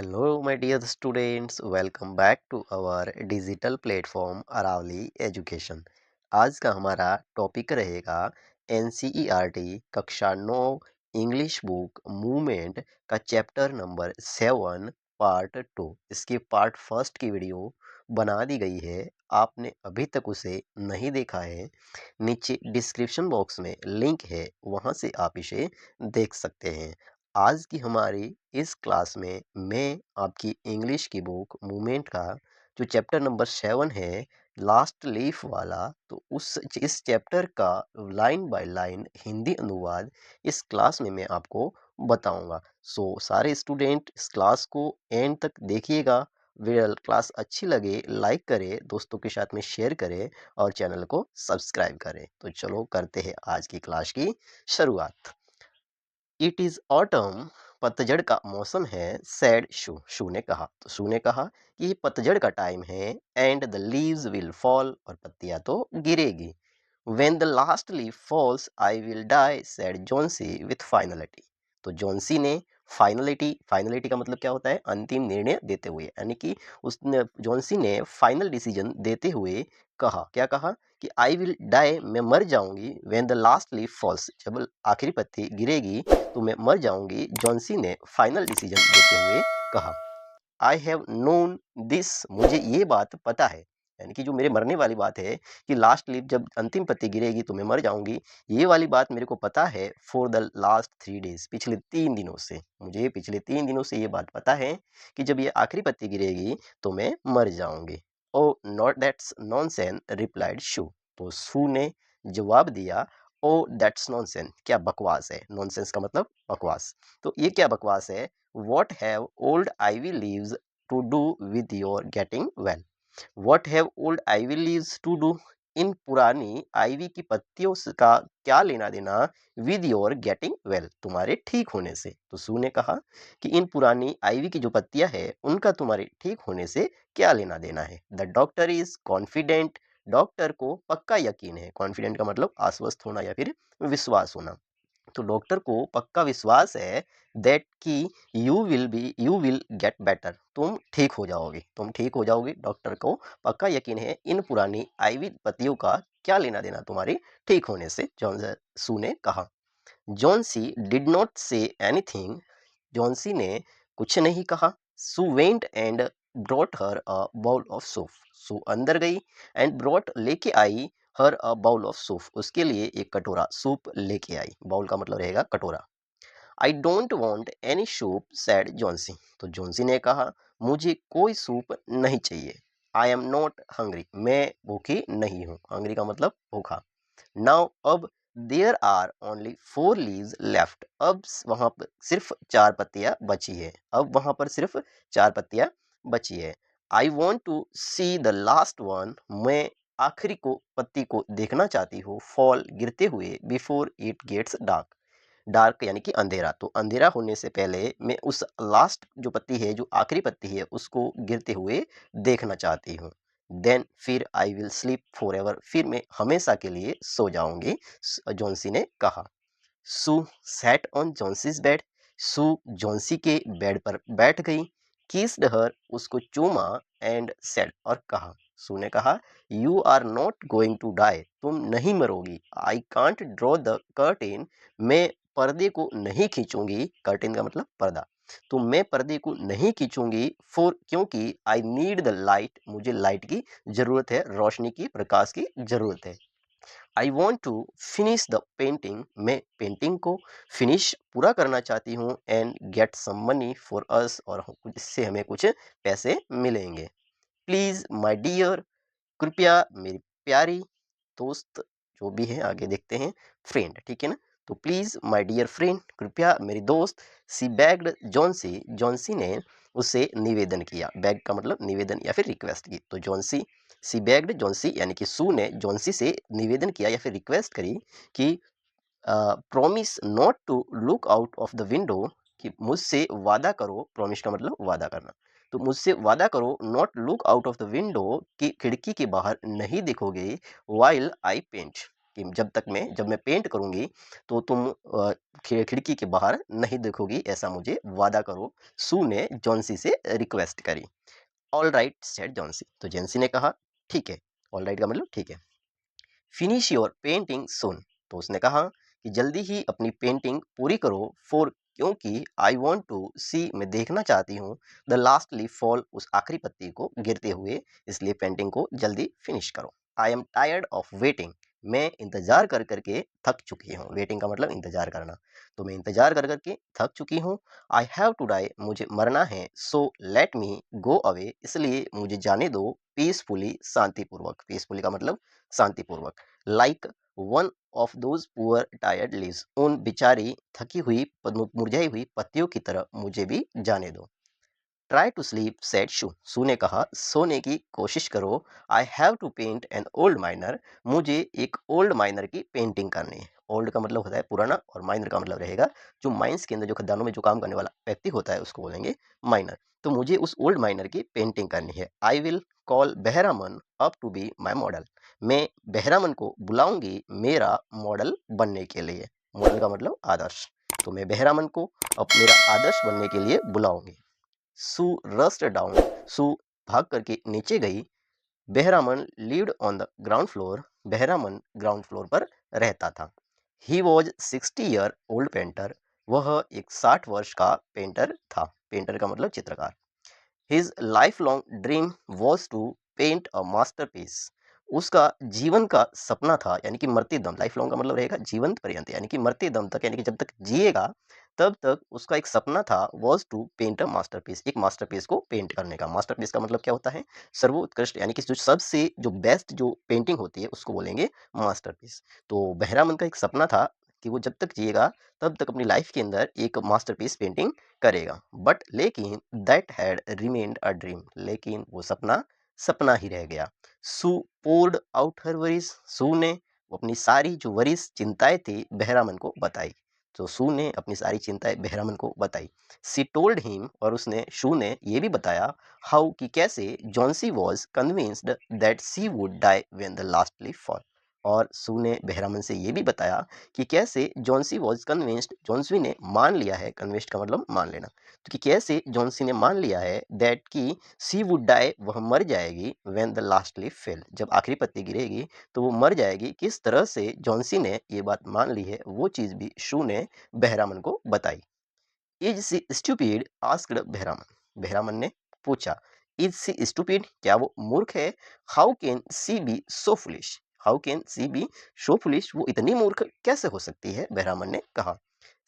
Hello, my dear students. Welcome back to our digital platform Aravali education. आज का हमारा topic रहेगा एनसीईआरटी कक्षा 9 इंग्लिश बुक मूवमेंट का चैप्टर नंबर 7 पार्ट 2। इसकी पार्ट फर्स्ट की वीडियो बना दी गई है। आपने अभी तक उसे नहीं देखा है, नीचे डिस्क्रिप्शन बॉक्स में लिंक है, वहाँ से आप इसे देख सकते हैं। आज की हमारी इस क्लास में मैं आपकी इंग्लिश की बुक मूवमेंट का जो चैप्टर नंबर 7 है, लास्ट लीफ वाला, तो उस इस चैप्टर का लाइन बाय लाइन हिंदी अनुवाद इस क्लास में मैं आपको बताऊंगा। सो सारे स्टूडेंट इस क्लास को एंड तक देखिएगा। वीडियो क्लास अच्छी लगे लाइक करें, दोस्तों के साथ में शेयर करें और चैनल को सब्सक्राइब करें। तो चलो करते हैं आज की क्लास की शुरुआत। इट इज ऑटम, पतझड़ का मौसम है, सैड शू, शू ने कहा। तो शू ने कहा कि ये पतझड़ का टाइम है, and the leaves will fall, और पत्तियां तो गिरेगी। When the last leaf falls I will die, said Johnsy with finality. तो जॉन्सी ने फाइनलिटी, फाइनलिटी का मतलब क्या होता है? अंतिम निर्णय देते हुए, यानी कि उसने जॉन्सी ने फाइनल डिसीजन देते हुए कहा, क्या कहा कि आई विल डाई, मैं मर जाऊंगी, when the last leaf falls, जब आखिरी पत्ती गिरेगी तो मैं मर जाऊंगी, जॉन्सी ने फाइनल डिसीजन देते हुए कहा। आई हैव नोन दिस, मुझे ये बात पता है, यानी कि जो मेरे मरने वाली बात है कि लास्ट लीफ जब अंतिम पत्ती गिरेगी तो मैं मर जाऊंगी, ये वाली बात मेरे को पता है। फॉर द लास्ट 3 डेज, पिछले 3 दिनों से, मुझे पिछले 3 दिनों से ये बात पता है कि जब ये आखिरी पत्ती गिरेगी तो मैं मर जाऊंगी। Oh not that's nonsense, replied शू। तो शू ने जवाब दिया, ओ दैट्स नॉनसेंस, क्या बकवास है। नॉनसेंस का मतलब बकवास। तो ये क्या बकवास है? What have old ivy leaves to do with your getting well? What have old ivy leaves to do? इन पुरानी आईवी की पत्तियों का क्या लेना देना विद योर गेटिंग वेल, तुम्हारे ठीक होने से। तो सू ने कहा कि इन पुरानी आईवी की जो पत्तियां है उनका तुम्हारे ठीक होने से क्या लेना देना है। The doctor is confident, doctor को पक्का यकीन है। कॉन्फिडेंट का मतलब आश्वस्त होना या फिर विश्वास होना। तो डॉक्टर को पक्का विश्वास है दैट कि यू विल गेट बेटर, तुम ठीक हो जाओगे, तुम ठीक हो जाओगे। डॉक्टर को पक्का यकीन है इन पुरानी आईवी पत्तियों का क्या लेना देना तुम्हारे ठीक होने से, जॉन सू ने कहा। Johnsy did not say anything, Johnsy ने कुछ नहीं कहा। Sue went and brought her a bowl of soup, Sue अंदर गई एंड ब्रॉट लेके आई her a bowl of soup, उसके लिए एक कटोरा सूप लेके आई। बाउल का मतलब रहेगा कटोरा। I don't want any soup, sad Johnsy. तो जॉन्सी ने कहा मुझे कोई सूप नहीं चाहिए। आई एम नॉट हंग्री, मैं भूखी नहीं हूँ। हंग्री का मतलब भूखा। नाउ अब there are only 4 leaves left, अब वहां पर सिर्फ 4 पत्तियां बची है। अब वहां पर सिर्फ 4 पत्तियां बची है। I want to see the last one, मैं आखिरी को पत्ती को देखना चाहती हूँ, फॉल, गिरते हुए, before it gets dark, dark यानी कि अंधेरा, तो अंधेरा होने से पहले मैं उस लास्ट जो पत्ती है, जो आखिरी पत्ती है, उसको गिरते हुए देखना चाहती हूँ। देन फिर I will sleep for ever, फिर मैं हमेशा के लिए सो जाऊंगी, जॉन्सी ने कहा। Sue sat on Johnsy's bed, Sue Johnsy के बेड पर बैठ गई। किस्ड हर, उसको चूमा, एंड सेड, और कहा, सू ने कहा, you are not going to die, तुम नहीं मरोगी। I can't draw the curtain, मैं पर्दे को नहीं खींचूंगी। कर्टेन का मतलब पर्दा। तो मैं पर्दे को नहीं खींचूंगी, फॉर, क्योंकि आई नीड द लाइट, मुझे लाइट की जरूरत है, रोशनी की, प्रकाश की जरूरत है। I want to finish the painting, मैं पेंटिंग को फिनिश पूरा करना चाहती हूँ, and get some money for us, और इससे हमें कुछ पैसे मिलेंगे। प्लीज माई डियर, कृपया मेरी प्यारी दोस्त, जो भी है आगे देखते हैं, फ्रेंड, ठीक है ना। तो प्लीज माय डियर फ्रेंड, कृपया मेरी दोस्त। सी बैग्ड जॉन्सी, जॉन्सी ने उसे निवेदन किया। बैग का मतलब निवेदन या फिर रिक्वेस्ट की। तो जॉन्सी, सी बैग्ड जॉन्सी, यानी कि सू ने जॉन्सी से निवेदन किया या फिर रिक्वेस्ट करी कि promise not to look out of the window, कि मुझसे वादा करो, प्रॉमिस का मतलब वादा करना, तो मुझसे वादा करो, not look out of the window, कि खिड़की के बाहर नहीं देखोगे, वाइल आई पेंट, कि जब मैं पेंट करूँगी तो तुम खिड़की के बाहर नहीं देखोगी, ऐसा मुझे वादा करो, सू ने जॉन्सी से रिक्वेस्ट करी। ऑल राइट सेड जॉन्सी, तो जॉन्सी ने कहा ठीक है। ऑल राइट का मतलब ठीक है। फिनिश योर पेंटिंग सून, तो उसने कहा कि जल्दी ही अपनी पेंटिंग पूरी करो, फॉर क्योंकि आई वॉन्ट टू सी, मैं देखना चाहती हूँ, द लास्ट लीफ फॉल, उस आखिरी पत्ती को गिरते हुए, इसलिए पेंटिंग को जल्दी फिनिश करो। I am tired of waiting, मैं इंतजार कर करके थक चुकी हूँ। वेटिंग का मतलब इंतजार करना, तो मैं इंतजार कर करके थक चुकी हूँ। आई हैव टू डाई, मुझे मरना है, so let me go away, इसलिए मुझे जाने दो, पीसफुली, शांतिपूर्वक। पीसफुली का मतलब शांतिपूर्वक। Like one of those poor tired leaves, उन बेचारी थकी हुई मुरझाई हुई पत्तियों की तरह मुझे भी जाने दो। Try to sleep said Sue, Sue ने कहा सोने की कोशिश करो। I have to paint an old minor, मुझे एक ओल्ड माइनर की पेंटिंग करनी है। ओल्ड का मतलब होता है पुराना, और माइनर का मतलब रहेगा जो माइंस के अंदर, जो खदानों में जो काम करने वाला व्यक्ति होता है, उसको बोलेंगे माइनर। तो मुझे उस ओल्ड माइनर की पेंटिंग करनी है। I will call Behrman up to be my model, मैं बहरामन को बुलाऊंगी मेरा मॉडल बनने के लिए। मॉडल का मतलब आदर्श, तो मैं बहरामन को अब मेरा आदर्श बनने के लिए बुलाऊंगी। सू रस्ट डाउन, सू भाग करके नीचे गई। Behrman lived on the ground floor, Behrman ground floor पर रहता था। He was 60 year old painter, वह एक 60 वर्ष का पेंटर था। पेंटर का मतलब चित्रकार। His lifelong dream was to paint a masterpiece, उसका जीवन का सपना था, यानी कि मरते दम, लाइफ लॉन्ग का मतलब रहेगा जीवंत पर्यंत, यानी कि मरते दम तक, यानी कि जब तक जिएगा तब तक उसका एक सपना था, was to paint a masterpiece, एक मास्टरपीस को पेंट करने का। मास्टरपीस का मतलब क्या होता है? सर्वोत्कृष्ट, यानी कि जो सबसे जो बेस्ट जो पेंटिंग होती है उसको बोलेंगे मास्टरपीस। तो बहरामन का एक सपना था कि वो जब तक जिएगा तब तक अपनी लाइफ के अंदर एक मास्टरपीस पेंटिंग करेगा। बट लेकिन that had remained a dream, लेकिन वो सपना सपना ही रह गया। सू पोर्ड आउट हर वरीज, सू ने वो अपनी सारी जो वरीज चिंताएं थी बहरामन को बताई। तो सू ने अपनी सारी चिंताएं बहरामन को बताई। सी टोल्ड हिम, और उसने शू ने ये भी बताया, हाउ कि कैसे Johnsy was convinced that she would die when the last leaf fall. और सू ने बहरामन से ये भी बताया कि कैसे जॉन्सी वॉज कन्विंस्ड, जॉन्सी ने मान लिया है, कन्विंस्ड का मतलब मान लेना, तो कि कैसे जॉन्सी ने मान लिया है दैट की सी वुड डाई, वह मर जाएगी, when the last leaf fail, जब आखिरी पत्ती गिरेगी तो वो मर जाएगी। किस तरह से जॉन्सी ने ये बात मान ली है, वो चीज़ भी शू ने बहरामन को बताई। Is she stupid asked Behrman, Behrman ने पूछा, इज सी स्टूपिड, क्या वो मूर्ख है? How can she be so foolish, how can she be so foolish, वो इतनी मूर्ख कैसे हो सकती है? बहरामन ने कहा।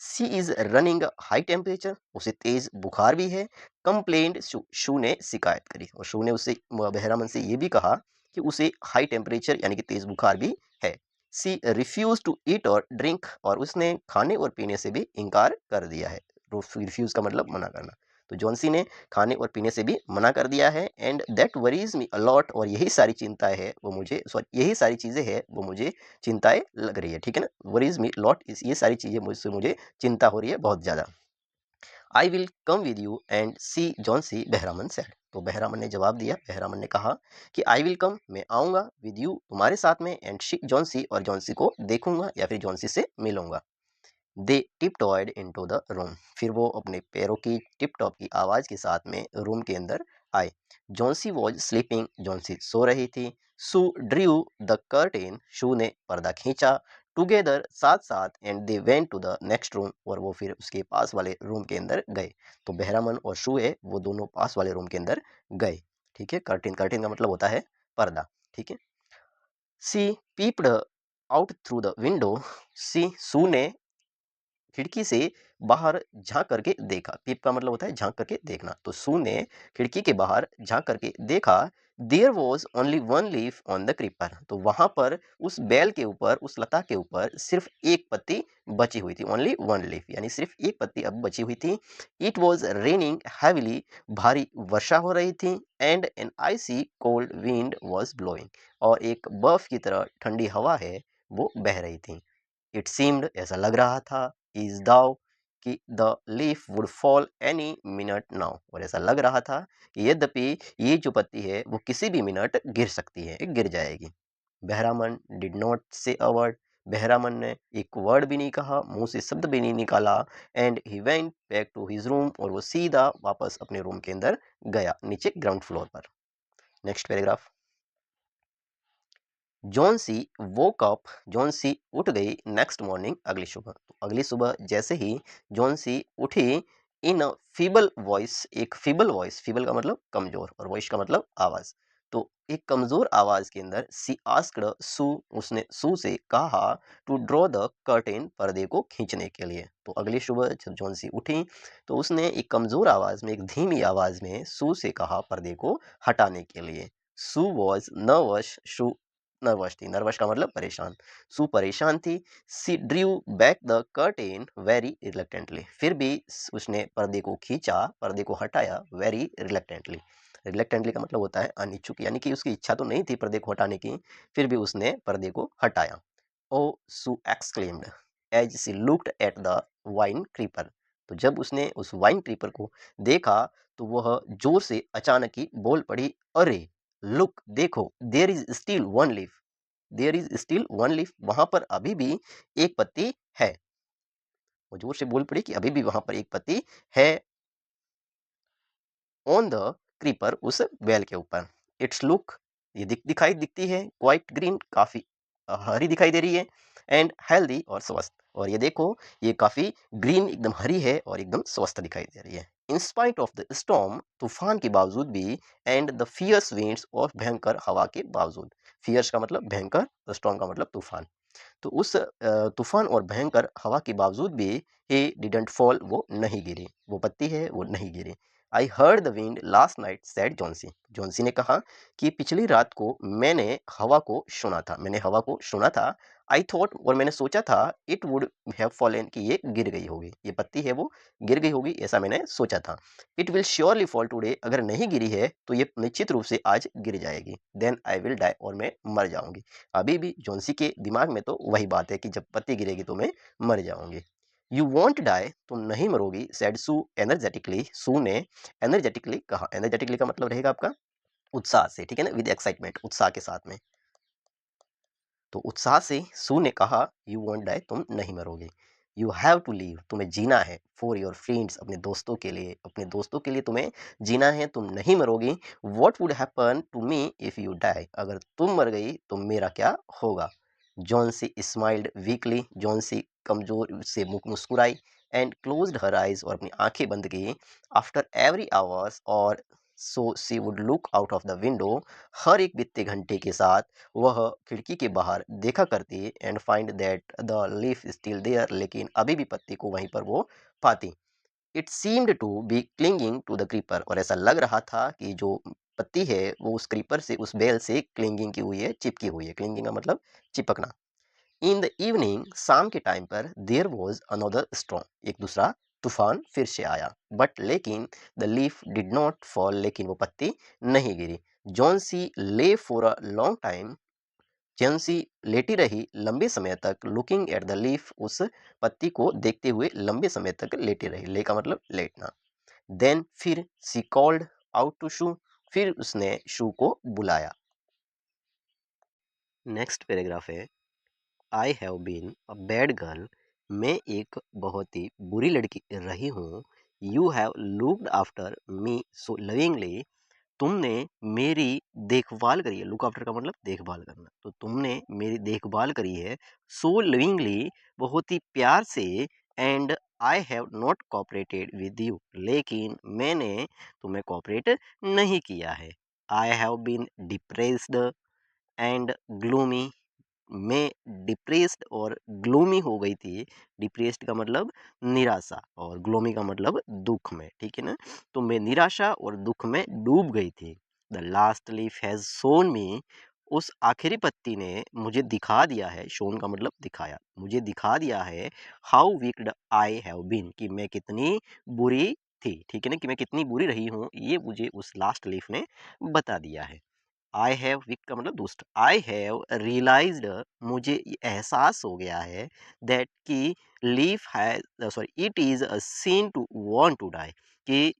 सी इज रनिंग हाई टेम्परेचर, उसे तेज बुखार भी है। कंप्लेंट शू ने शिकायत करी, और शू ने उससे बहरामन से ये भी कहा कि उसे हाई टेम्परेचर यानी कि तेज बुखार भी है। सी रिफ्यूज टू ईट और ड्रिंक, और उसने खाने और पीने से भी इनकार कर दिया है। रिफ्यूज का मतलब मना करना, तो जॉन्सी ने खाने और पीने से भी मना कर दिया है। And that worries me a lot, और यही सारी चिंताएं है वो मुझे, सॉरी यही सारी चीजें है वो मुझे चिंताएं लग रही है, ठीक है ना। वरीज मी लॉट, ये सारी चीजें मुझसे मुझे चिंता हो रही है बहुत ज्यादा। I will come with you and see Johnsy, Behrman said, तो बहरामन ने जवाब दिया, बहरामन ने कहा कि आई विल कम, मैं आऊंगा, विद यू, तुम्हारे साथ में, एंड शी जॉन्सी, और जॉन्सी को देखूंगा या फिर जॉन्सी से मिलूंगा। दे टिपटॉयड इनटू द रूम, फिर वो अपने पैरों की टिप टॉप की आवाज के साथ में रूम के अंदर आए। जॉन्सी वॉज स्लीपिंग, जॉन्सी सो रही थी। Sue drew the curtain, Sue ने पर्दा खींचा। टुगेदर, साथ साथ, and they went to the next room, और वो फिर उसके पास वाले रूम के अंदर गए। तो बहरामन और शू है वो दोनों पास वाले रूम के अंदर गए, ठीक है। कर्टेन, कर्टेन का मतलब होता है पर्दा, ठीक है। She peeped out through the window, she Sue ने खिड़की से बाहर झांक करके देखा। पीप का मतलब होता है झांक करके देखना, तो सू ने खिड़की के बाहर झांक करके देखा। There was only one leaf on the creeper, तो वहां पर उस बेल के ऊपर, उस लता के ऊपर सिर्फ एक पत्ती बची हुई थी। ओनली वन लीफ यानी सिर्फ एक पत्ती अब बची हुई थी। इट वॉज रेनिंग हैविली, भारी वर्षा हो रही थी। And an icy cold wind was blowing, और एक बर्फ की तरह ठंडी हवा है वो बह रही थी। इट सीम्ड, ऐसा लग रहा था, इज दाउ कि the leaf would fall any minute now, और ऐसा लग रहा था कि यद्यपि ये जो पत्ती है वो किसी भी मिनट गिर सकती है, गिर जाएगी। बहरामन डिड नॉट से अ वर्ड, बहरामन ने एक वर्ड भी नहीं कहा, मुंह से शब्द भी नहीं निकाला। And he went back to his room, और वो सीधा वापस अपने रूम के अंदर गया, नीचे ग्राउंड फ्लोर पर। Next paragraph. Johnsy woke up, Johnsy उठ गई नेक्स्ट मॉर्निंग, अगली सुबह। तो अगली सुबह जैसे ही जॉन सी उठी, इन अ फीबल वॉइस, एक फीबल वॉइस, फीबल का मतलब कमजोर और वॉइस का मतलब आवाज। तो एक कमजोर आवाज के अंदर सी आस्क्ड सू, उसने सू से कहा टू ड्रॉ द कर्टेन, पर्दे को खींचने के लिए। तो अगली सुबह जब जॉन सी उठी तो उसने एक कमजोर आवाज में, एक धीमी आवाज में सू से कहा पर्दे को हटाने के लिए। Sue was nervous, Sue nervous थी, नर्वस का मतलब परेशान, सू परेशान थी। She drew back the curtain very reluctantly, फिर भी उसने पर्दे को खींचा, पर्दे को हटाया वेरी रिलक्टेंटली। रिलक्टेंटली का मतलब होता है अनिच्छुक, यानी कि उसकी इच्छा तो नहीं थी पर्दे को हटाने की, फिर भी उसने पर्दे को हटाया। Oh Sue exclaimed as she looked at the vine creeper, तो जब उसने उस वाइन क्रीपर को देखा तो वह जोर से अचानक ही बोल पड़ी, अरे लुक देखो, there is still one leaf, there is still one leaf, वहां पर अभी भी एक पत्ती है। वो जोर से बोल पड़ी कि अभी भी वहां पर एक पत्ती है, ऑन द क्रीपर, उस बेल के ऊपर। इट्स लुक, ये दिखती है, क्वाइट ग्रीन, काफी हरी दिखाई दे रही है, एंड हेल्दी, और स्वस्थ। और ये देखो, ये काफी ग्रीन, एकदम हरी है और एकदम स्वस्थ दिखाई दे रही है। In spite of the storm, तूफान के बावजूद भी, एंड द फियर्स विंड्स, और भयंकर हवा के बावजूद। फियर्स का मतलब भयंकर, स्टॉर्म का मतलब तूफान। तो उस तूफान और भयंकर हवा के बावजूद भी ही डिडंट फॉल, वो नहीं गिरी, वो पत्ती है वो नहीं गिरी। I heard the wind last night said Johnsy, Johnsy ने कहा कि पिछली रात को मैंने हवा को सुना था, मैंने हवा को सुना था। आई थॉट, और मैंने सोचा था, इट वुड हैव फॉलन, कि ये गिर गई होगी, ये पत्ती है वो गिर गई होगी, ऐसा मैंने सोचा था। It will surely fall today, अगर नहीं गिरी है तो ये निश्चित रूप से आज गिर जाएगी। देन आई विल डाई, और मैं मर जाऊंगी। अभी भी जॉन्सी के दिमाग में तो वही बात है कि जब पत्ती गिरेगी तो मैं मर जाऊंगी। यू वॉन्ट डाई, तुम नहीं मरोगी, सेड सू एनर्जेटिकली, सू ने एनर्जेटिकली कहा। एनर्जेटिकली का मतलब रहेगा आपका उत्साह से, ठीक है ना, विद एक्साइटमेंट, उत्साह के साथ में। तो उत्साह से सू ने कहा, यू वॉन्ट डाई, तुम नहीं मरोगे। यू हैव टू लीव, तुम्हें जीना है, फॉर योर फ्रेंड्स, अपने दोस्तों के लिए, अपने दोस्तों के लिए तुम्हें जीना है, तुम नहीं मरोगी। What would happen to me if you die, अगर तुम मर गई तो मेरा क्या होगा। Johnsy smiled weakly, Johnsy कमजोर से मुस्कुराई, एंड क्लोज्ड हर आइज, और अपनी आंखें बंद की। आफ्टर एवरी आवर्स, और so she would look out of the window, हर एक बीतते घंटे के साथ वह खिड़की के बाहर देखा करती, and find that the leaf still there, लेकिन अभी भी पत्ती को वहीं पर वो पाती। It seemed to be clinging to the creeper, और ऐसा लग रहा था कि जो पत्ती है वो उस क्रीपर से, उस बेल से क्लिंगिंग की हुई है, चिपकी हुई है। क्लिंगिंग का मतलब चिपकना। इन द इवनिंग, शाम के टाइम पर, देयर वॉज अनदर स्टॉर्म, एक दूसरा तूफान फिर से आया। बट लेकिन the leaf did not fall, लेकिन वो पत्ती नहीं गिरी। जॉन सी ले for a long time, Johnsy लेटी रही लंबे समय तक, लुकिंग एट द लीफ, उस पत्ती को देखते हुए लंबे समय तक लेटी रही। ले का मतलब लेटना। देन फिर she called out to Sue, फिर उसने शू को बुलाया। नेक्स्ट पैराग्राफ है, I have been a bad girl, मैं एक बहुत ही बुरी लड़की रही हूँ। You have looked after me so lovingly, तुमने मेरी देखभाल करी है। लुक आफ्टर का मतलब देखभाल करना, तो तुमने मेरी देखभाल करी है। सो लविंगली, बहुत ही प्यार से। And I have not cooperated with you, लेकिन मैंने तुम्हें कोऑपरेट नहीं किया है। I have been depressed and gloomy, मैं डिप्रेस्ड और ग्लूमी हो गई थी। डिप्रेस्ड का मतलब निराशा, और ग्लूमी का मतलब दुख में, ठीक है ना। तो मैं निराशा और दुख में डूब गई थी। The last leaf has shown me, उस आखिरी पत्ती ने मुझे दिखा दिया है। शोन का मतलब दिखाया, मुझे दिखा दिया है। हाउ वीक्ड आई हैव बीन, कि मैं कितनी बुरी थी, ठीक है ना, कि मैं कितनी बुरी रही हूँ, ये मुझे उस लास्ट लीफ ने बता दिया है। आई हैव, वीक का मतलब दुष्ट, आई हैव रियलाइज्ड, मुझे ये एहसास हो गया है, दैट कि लीफ है, sorry, it is a sin to want to die, कि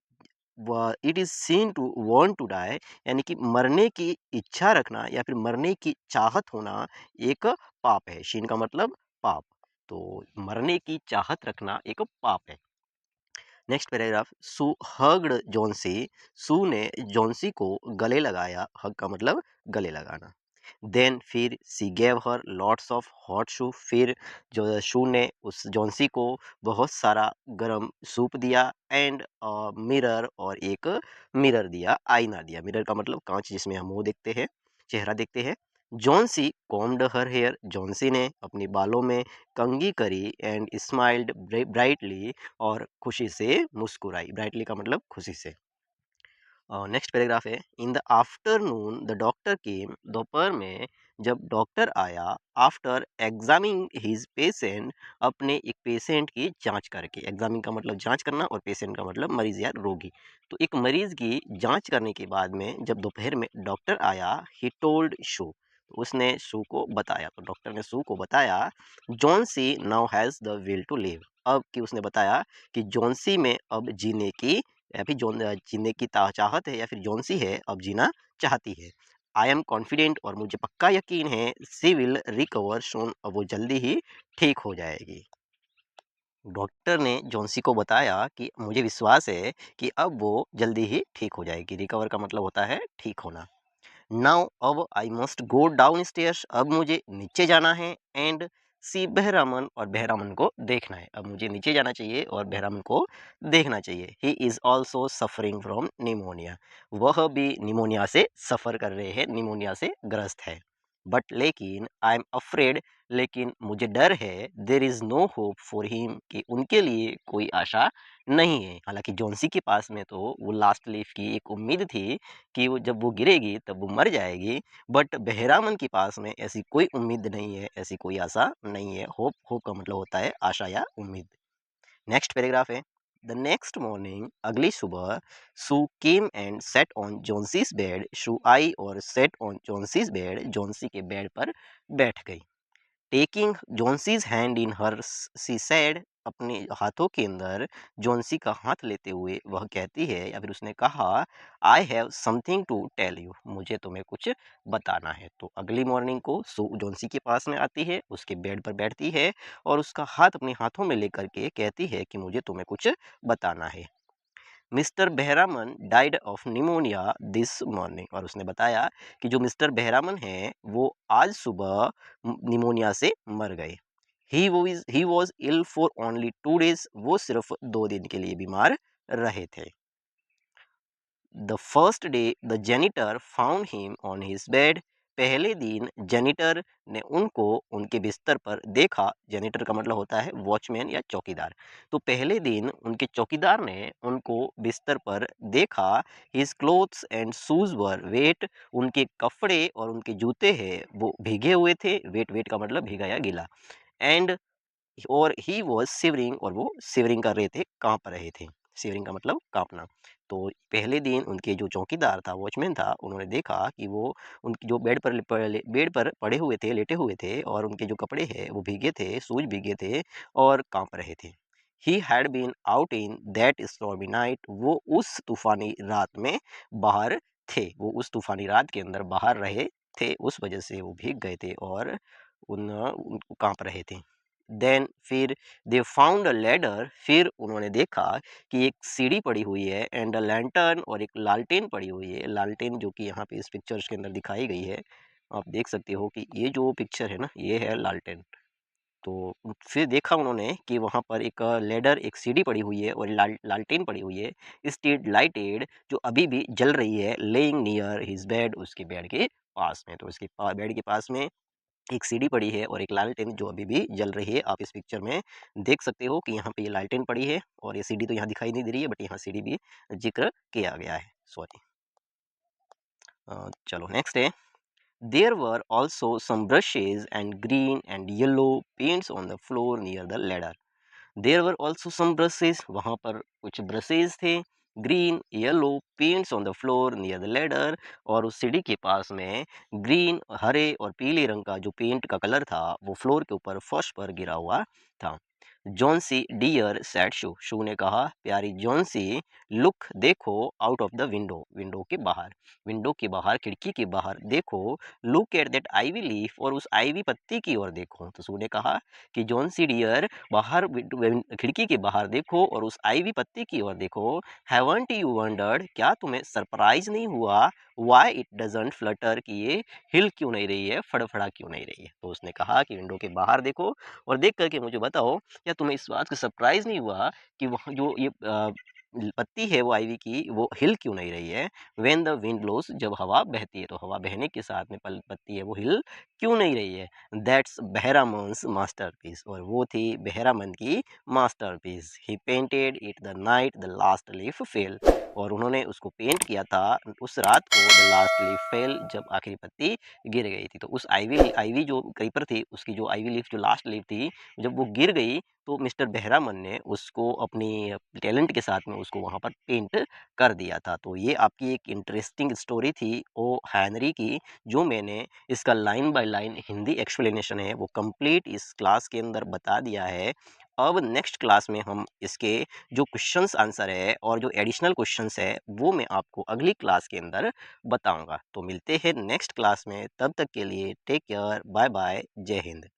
it is sin to want to die, यानी कि मरने की इच्छा रखना या फिर मरने की चाहत होना एक पाप है। शीन का मतलब पाप, तो मरने की चाहत रखना एक पाप है। नेक्स्ट पैराग्राफ, सू हग्ड जॉन्सी, सू ने जॉन्सी को गले लगाया। हग का मतलब गले लगाना। देन फिर सी gave her lots of hot soup, फिर जो शू ने उस जॉन्सी को बहुत सारा गरम सूप दिया। एंड मिरर, और एक मिरर दिया, आईना दिया। मिरर का मतलब कांच जिसमें हम मुंह देखते हैं, चेहरा देखते हैं। Johnsy combed her hair, Johnsy ने अपने बालों में कंघी करी। एंड स्माइल्ड ब्राइटली, और खुशी से मुस्कुराई। ब्राइटली का मतलब खुशी से। नेक्स्ट पैराग्राफ है, in the afternoon the doctor केम, दोपहर में जब डॉक्टर आया। आफ्टर एग्जामिंग हिज पेशेंट, अपने एक पेशेंट की जांच करके। एग्जामिंग का मतलब जांच करना, और पेशेंट का मतलब मरीज या रोगी। तो एक मरीज की जांच करने के बाद में जब दोपहर में डॉक्टर आया, ही टोल्ड शू, तो उसने शू को बताया, तो डॉक्टर ने शू को बताया, Johnsy now has the will to live, अब कि उसने बताया कि जॉन्सी में अब जीने की, या फिर जीने की चाहत है, या फिर जॉन्सी है अब जीना चाहती है। आई एम कॉन्फिडेंट, और मुझे पक्का यकीन है, सी विल रिकवर सून, अब वो जल्दी ही ठीक हो जाएगी। डॉक्टर ने जॉन्सी को बताया कि मुझे विश्वास है कि अब वो जल्दी ही ठीक हो जाएगी। रिकवर का मतलब होता है ठीक होना। नाउ अब I must go down stairs, अब मुझे नीचे जाना है। एंड सी बहरामन, और बहरामन को देखना है। अब मुझे नीचे जाना चाहिए और बहरामन को देखना चाहिए। He is also suffering from pneumonia, वह भी निमोनिया से सफ़र कर रहे हैं, निमोनिया से ग्रस्त है। बट लेकिन आई एम अफ्रेड, लेकिन मुझे डर है, there is no hope for him, कि उनके लिए कोई आशा नहीं है। हालांकि जॉन्सी के पास में तो वो लास्ट लीफ की एक उम्मीद थी कि वो जब वो गिरेगी तब वो मर जाएगी, बट बहरामन के पास में ऐसी कोई उम्मीद नहीं है, ऐसी कोई आशा नहीं है। होप, होप का मतलब होता है आशा या उम्मीद। नेक्स्ट पैराग्राफ है, द नेक्स्ट मॉर्निंग, अगली सुबह, Sue came and sat on Johnsy's bed, Sue आई और sat on Johnsy's bed, Johnsy के बेड पर बैठ गई। Taking Johnsy's hand in her, she said, अपने हाथों के अंदर जॉन्सी का हाथ लेते हुए वह कहती है, या फिर उसने कहा, I have something to tell you, मुझे तुम्हें कुछ बताना है। तो अगली मॉर्निंग को सू जॉन्सी के पास में आती है, उसके बेड पर बैठती है, और उसका हाथ अपने हाथों में लेकर के कहती है कि मुझे तुम्हें कुछ बताना है। Mister Behrman died of pneumonia this morning, और उसने बताया कि जो मिस्टर बेहरामन हैं वो आज सुबह निमोनिया से मर गए। He was ill for only 2 days, वो सिर्फ 2 दिन के लिए बीमार रहे थे। The first day the janitor found him on his bed, पहले दिन जेनिटर ने उनको उनके बिस्तर पर देखा। जेनिटर का मतलब होता है वॉचमैन या चौकीदार। तो पहले दिन उनके चौकीदार ने उनको बिस्तर पर देखा। His clothes and shoes were wait, उनके कपड़े और उनके जूते हैं वो भीगे हुए थे। वेट, वेट का मतलब भीगा या गीला। एंड और ही वॉज शिवरिंग, और वो शिवरिंग कर रहे थे, कांप रहे थे। शिवरिंग का मतलब कांपना। तो पहले दिन उनके जो चौकीदार था, वॉचमैन था, उन्होंने देखा कि वो उनकी जो बेड पर पड़े हुए थे, लेटे हुए थे, और उनके जो कपड़े हैं वो भीगे थे, शूज भीगे थे और कांप रहे थे। He had been out in that stormy night, वो उस तूफानी रात में बाहर थे, वो उस तूफानी रात के अंदर बाहर रहे थे, उस वजह से वो भीग गए थे और उनको कांप रहे थे। देन फिर दे फाउंड अ लैडर, फिर उन्होंने देखा कि एक सीढ़ी पड़ी हुई है। एंड अ लैंटर्न, और एक लालटेन पड़ी हुई है। लालटेन जो कि यहाँ पे इस पिक्चर्स के अंदर दिखाई गई है, आप देख सकते हो कि ये जो पिक्चर है ना, ये है लालटेन। तो फिर देखा उन्होंने कि वहाँ पर एक लैडर, एक सीढ़ी पड़ी हुई है, और लालटेन पड़ी हुई है, स्ट्रीट लाइटेड, जो अभी भी जल रही है, लेइंग नियर हिज बेड, उसके बेड के पास में। तो उसके बेड के पास में एक सीढ़ी पड़ी है और एक लालटेन जो अभी भी जल रही है। आप इस पिक्चर में देख सकते हो कि यहाँ पे ये लालटेन पड़ी है, और ये सीढ़ी तो यहाँ दिखाई नहीं दे रही है, बट यहाँ सीढ़ी भी जिक्र किया गया है। सॉरी। चलो नेक्स्ट है, there were also some brushes and green and yellow paints on the floor near the ladder. There were also some brushes, वहाँ पर कुछ ब्रशेज थे। Green yellow paints on the floor near the ladder, और उस सीढ़ी के पास में green, हरे और पीले रंग का जो पेंट का कलर था वो फ्लोर के ऊपर, फर्श पर गिरा हुआ था। Johnsy dear said Sue, Sue ने कहा प्यारी जॉन्सी, लुक देखो out of the window, window के बाहर, खिड़की के बाहर देखो, look at that ivy leaf, और उस आईवी पत्ती की ओर देखो। तो शू ने कहा कि जॉन्सी डियर बाहर खिड़की के बाहर देखो और उस आईवी पत्ती की ओर देखो। हैवंट यू वंडर्ड, क्या तुम्हें सरप्राइज नहीं हुआ, व्हाई इट डजंट फ्लटर, कि ये हिल क्यों नहीं रही है, फड़फड़ा क्यों नहीं रही है। तो उसने कहा कि विंडो के बाहर देखो और देख करके मुझे बताओ, क्या तुम्हें इस बात का सरप्राइज नहीं हुआ कि वहाँ जो ये पत्ती है वो आईवी की, वो हिल क्यों नहीं रही है। व्हेन द विंड ब्लोस, जब हवा बहती है, तो हवा बहने के साथ में पत्ती है वो हिल क्यों नहीं रही है। दैट्स बेहरामन्स मास्टरपीस, और वो थी बेहरामन की masterpiece. He painted it the night the last leaf fail, और उन्होंने उसको पेंट किया था उस रात को, द लास्ट लीफ फेल, जब आखिरी पत्ती गिर गई थी। तो उस आईवी आईवी जो क्रीपर थी, उसकी जो आईवी लीफ, जो लास्ट लीफ थी, जब वो गिर गई, तो मिस्टर बेहरामन ने उसको अपनी टैलेंट के साथ में उसको वहाँ पर पेंट कर दिया था। तो ये आपकी एक इंटरेस्टिंग स्टोरी थी ओ हैनरी की, जो मैंने इसका line by line Hindi explanation है वो कंप्लीट इस क्लास के अंदर बता दिया है। अब नेक्स्ट क्लास में हम इसके जो क्वेश्चंस आंसर है और जो एडिशनल क्वेश्चंस है वो मैं आपको अगली क्लास के अंदर बताऊंगा। तो मिलते हैं नेक्स्ट क्लास में, तब तक के लिए टेक केयर, बाय बाय, जय हिंद।